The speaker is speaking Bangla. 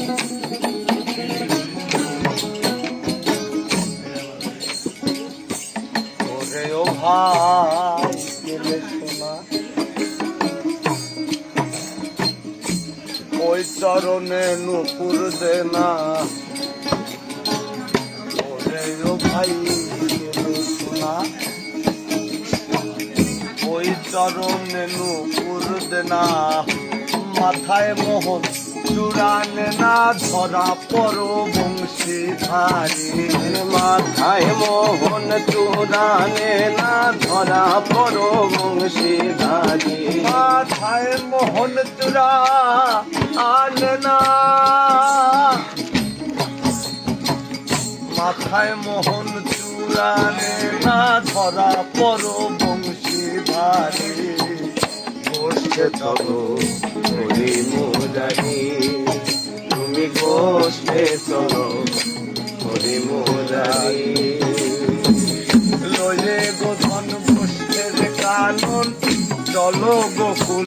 ও ভাই গেলে শোনা ওই চরণে নুপুর দে না। ওরে ও ভাই গেলে শোনা ওই চরণে নুপুর দে না। মাথায় মোহন চূড়ানে না ধরা পড়ো বংশীধারী। মাথায় মোহন চূড়ানে না ধরা পড়ো বংশীধারী। মাথায় মোহন চূড়া আনে না। মাথায় মোহন চূড়ানে না ধরা পড়ো বংশীধারী। বসে চলো হরি মুরারি, তুমি বসে চলো হরি মুরারি।